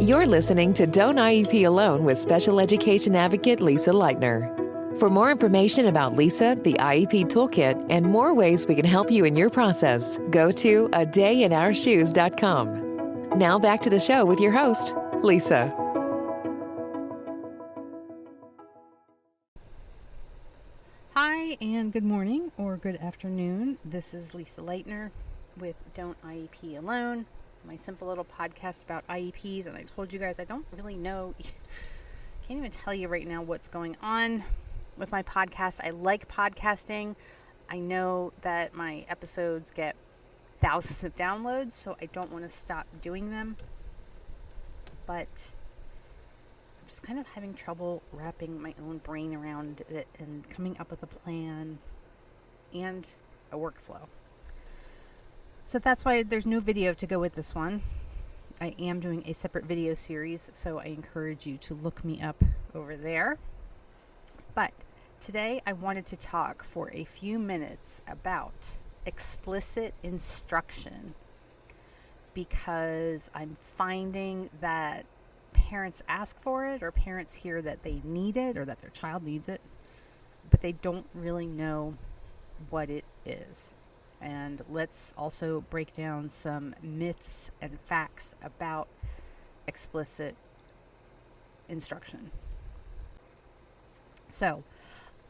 You're listening to Don't IEP Alone with Special Education Advocate Lisa Lightner. For more information about Lisa, the IEP Toolkit, and more ways we can help you in your process, go to adayinourshoes.com. Now back to the show with your host, Lisa. Hi, and good morning or good afternoon. This is Lisa Lightner with Don't IEP Alone, my simple little podcast about IEPs. And I told you guys I don't really know, can't even tell you right now what's going on with my podcast. I like podcasting. I know that my episodes get thousands of downloads, so I don't want to stop doing them. But I'm just kind of having trouble wrapping my own brain around it and coming up with a plan and a workflow. So that's why there's no video to go with this one. I am doing a separate video series, so I encourage you to look me up over there. But today I wanted to talk for a few minutes about explicit instruction, because I'm finding that parents ask for it, or parents hear that they need it or that their child needs it, but they don't really know what it is. And let's also break down some myths and facts about explicit instruction. So,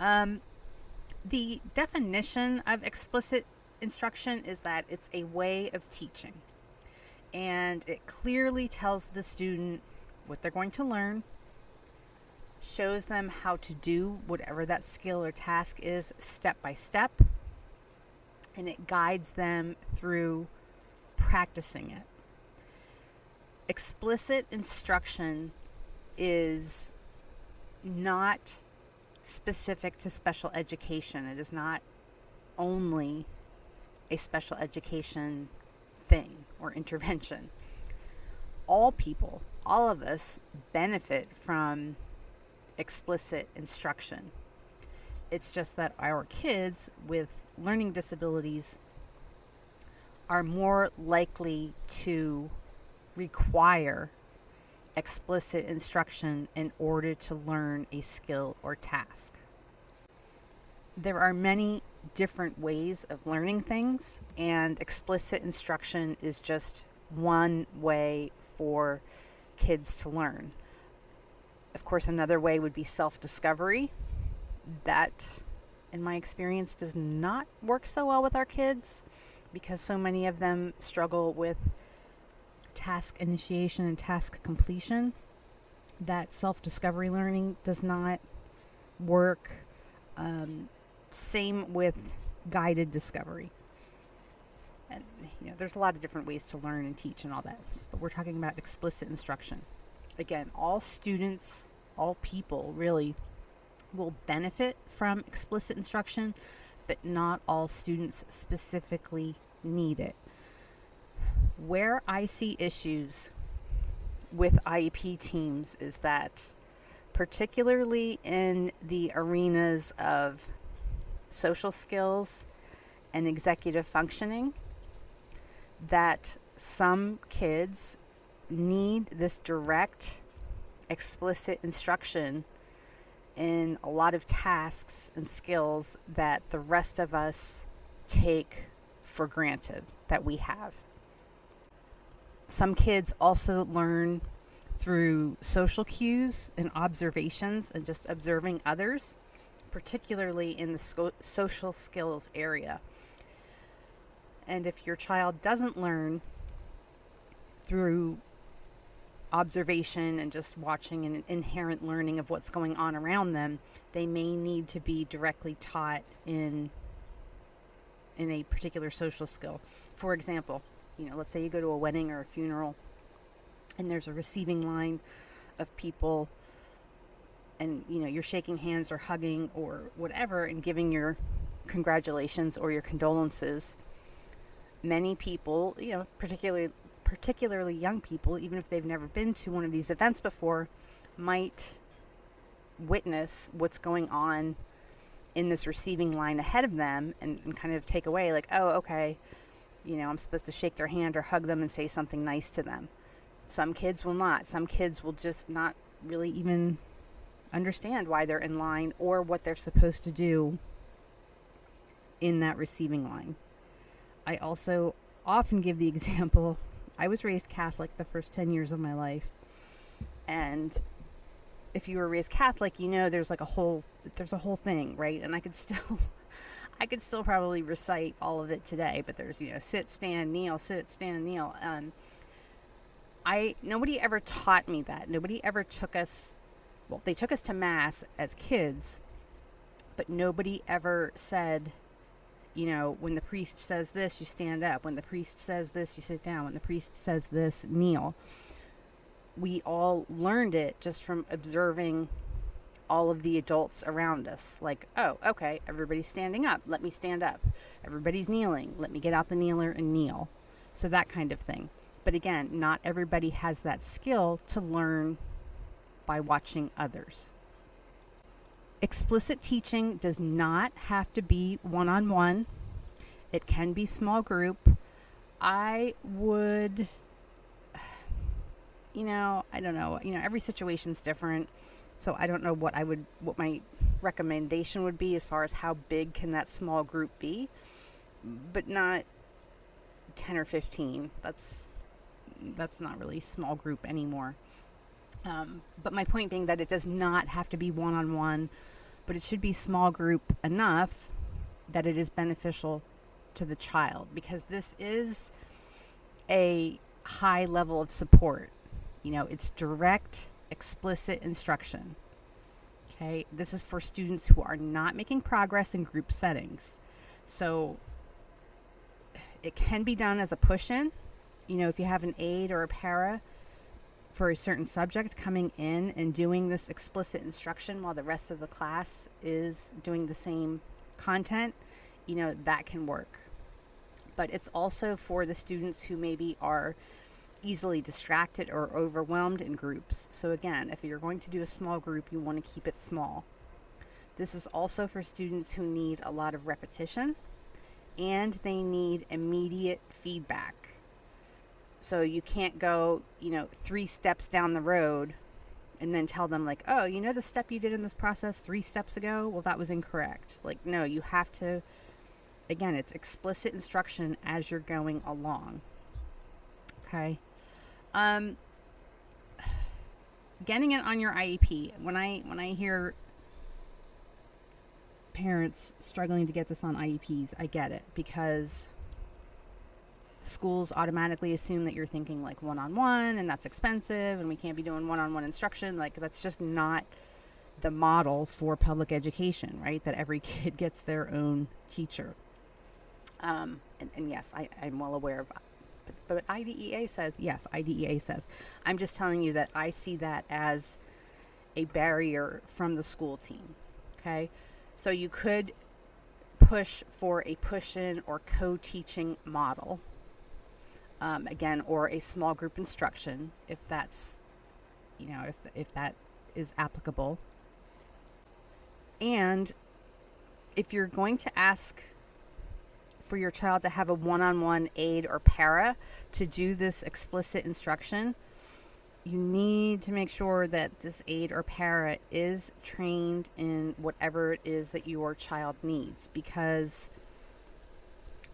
the definition of explicit instruction is that it's a way of teaching, and it clearly tells the student what they're going to learn, shows them how to do whatever that skill or task is step by step, and it guides them through practicing it. Explicit instruction is not specific to special education. It is not only a special education thing or intervention. All people, all of us, benefit from explicit instruction. It's just that our kids with learning disabilities are more likely to require explicit instruction in order to learn a skill or task. There are many different ways of learning things, and explicit instruction is just one way for kids to learn. Of course, another way would be self-discovery. That, in my experience, does not work so well with our kids, because so many of them struggle with task initiation and task completion. That self-discovery learning does not work. Same with guided discovery. And there's a lot of different ways to learn and teach and all that, but we're talking about explicit instruction. Again, all students, all people really will benefit from explicit instruction, but not all students specifically need it. Where I see issues with IEP teams is that, particularly in the arenas of social skills and executive functioning, that some kids need this direct, explicit instruction in a lot of tasks and skills that the rest of us take for granted that we have. Some kids also learn through social cues and observations and just observing others, particularly in the social skills area. And if your child doesn't learn through observation and just watching and inherent learning of what's going on around them, they may need to be directly taught in a particular social skill. For example, let's say you go to a wedding or a funeral and there's a receiving line of people, and you're shaking hands or hugging or whatever and giving your congratulations or your condolences. Many people, particularly young people, even if they've never been to one of these events before, might witness what's going on in this receiving line ahead of them and kind of take away like, oh, okay, I'm supposed to shake their hand or hug them and say something nice to them. Some kids will not. Some kids will just not really even understand why they're in line or what they're supposed to do in that receiving line. I also often give the example, I was raised Catholic the first 10 years of my life. And if you were raised Catholic, you know there's a whole thing, right? And I could still probably recite all of it today, but there's, sit, stand, kneel, sit, stand, kneel. Nobody ever taught me that. Nobody ever took us, they took us to Mass as kids, but nobody ever said, when the priest says this, you stand up. When the priest says this, you sit down. When the priest says this, kneel. We all learned it just from observing all of the adults around us. Like, oh, okay, everybody's standing up. Let me stand up. Everybody's kneeling. Let me get out the kneeler and kneel. So that kind of thing. But again, not everybody has that skill to learn by watching others. Explicit teaching does not have to be one-on-one. It can be small group. I would, I don't know. Every situation's different. So I don't know what my recommendation would be as far as how big can that small group be, but not 10 or 15. That's not really small group anymore. But my point being that it does not have to be one-on-one, but it should be small group enough that it is beneficial to the child, because this is a high level of support. It's direct, explicit instruction. Okay, this is for students who are not making progress in group settings. So it can be done as a push-in. If you have an aide or a para for a certain subject coming in and doing this explicit instruction while the rest of the class is doing the same content, that can work. But it's also for the students who maybe are easily distracted or overwhelmed in groups. So again, if you're going to do a small group, you want to keep it small. This is also for students who need a lot of repetition and they need immediate feedback. So you can't go, 3 steps down the road and then tell them like, oh, the step you did in this process 3 steps ago? Well, that was incorrect. Like, no, you have to, again, it's explicit instruction as you're going along. Okay. Getting it on your IEP. When I hear parents struggling to get this on IEPs, I get it, because schools automatically assume that you're thinking like one-on-one and that's expensive and we can't be doing one-on-one instruction. Like, that's just not the model for public education, right? That every kid gets their own teacher. And yes, I'm well aware of that. But IDEA says, yes, IDEA says. I'm just telling you that I see that as a barrier from the school team, okay? So you could push for a push-in or co-teaching model, again, or a small group instruction, if that's, if that is applicable. And if you're going to ask for your child to have a one-on-one aide or para to do this explicit instruction, you need to make sure that this aide or para is trained in whatever it is that your child needs, because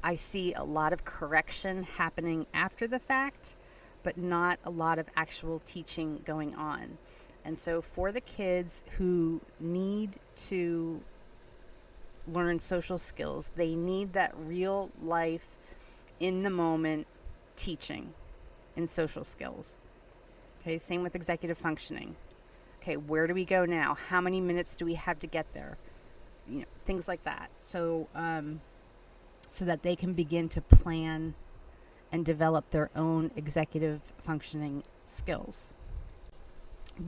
I see a lot of correction happening after the fact, but not a lot of actual teaching going on. And so for the kids who need to learn social skills, they need that real life, in the moment teaching in social skills. Okay, same with executive functioning. Okay, where do we go now? How many minutes do we have to get there? Things like that. So so that they can begin to plan and develop their own executive functioning skills.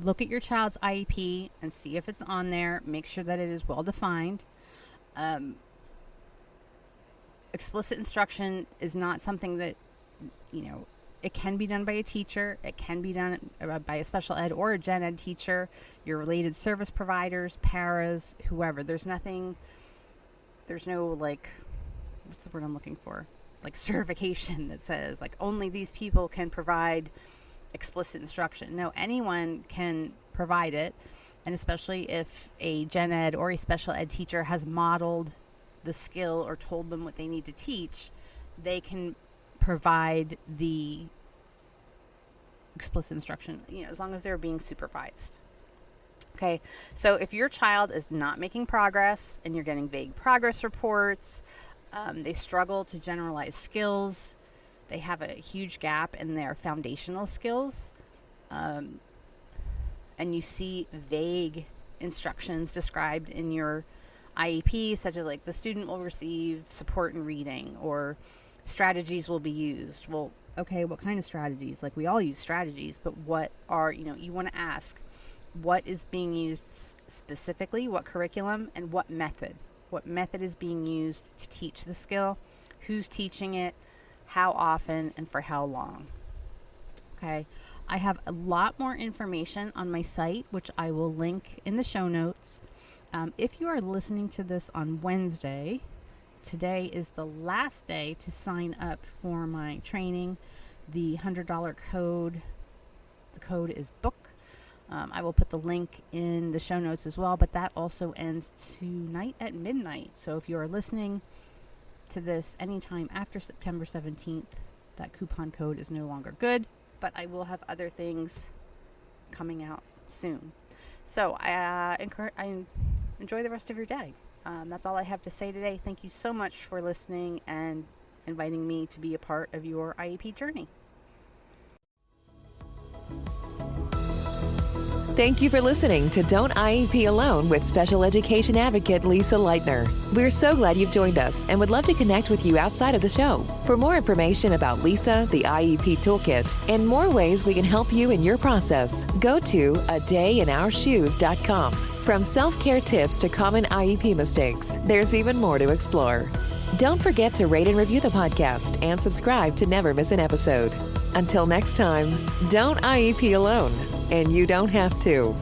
Look at your child's IEP and see if it's on there. Make sure that it is well defined. Explicit instruction is not something that, it can be done by a teacher. It can be done by a special ed or a gen ed teacher, your related service providers, paras, whoever. There's no, like, what's the word I'm looking for? Like certification that says, like, only these people can provide explicit instruction. No, anyone can provide it. And especially if a gen ed or a special ed teacher has modeled the skill or told them what they need to teach, they can provide the explicit instruction, as long as they're being supervised. Okay, so if your child is not making progress and you're getting vague progress reports, they struggle to generalize skills, they have a huge gap in their foundational skills, and you see vague instructions described in your IEP, such as like the student will receive support in reading or strategies will be used. Well, okay, what kind of strategies? Like, we all use strategies, but what are, you want to ask, what is being used specifically, what curriculum, and what method? What method is being used to teach the skill? Who's teaching it? How often and for how long? Okay, I have a lot more information on my site, which I will link in the show notes. If you are listening to this on Wednesday, today is the last day to sign up for my training. The $100 code, the code is book. I will put the link in the show notes as well, but that also ends tonight at midnight. So if you are listening to this anytime after September 17th, that coupon code is no longer good, but I will have other things coming out soon. So I enjoy the rest of your day. That's all I have to say today. Thank you so much for listening and inviting me to be a part of your IEP journey. Thank you for listening to Don't IEP Alone with special education advocate Lisa Lightner. We're so glad you've joined us and would love to connect with you outside of the show. For more information about Lisa, the IEP Toolkit, and more ways we can help you in your process, go to adayinourshoes.com. From self-care tips to common IEP mistakes, there's even more to explore. Don't forget to rate and review the podcast and subscribe to never miss an episode. Until next time, don't IEP alone, and you don't have to.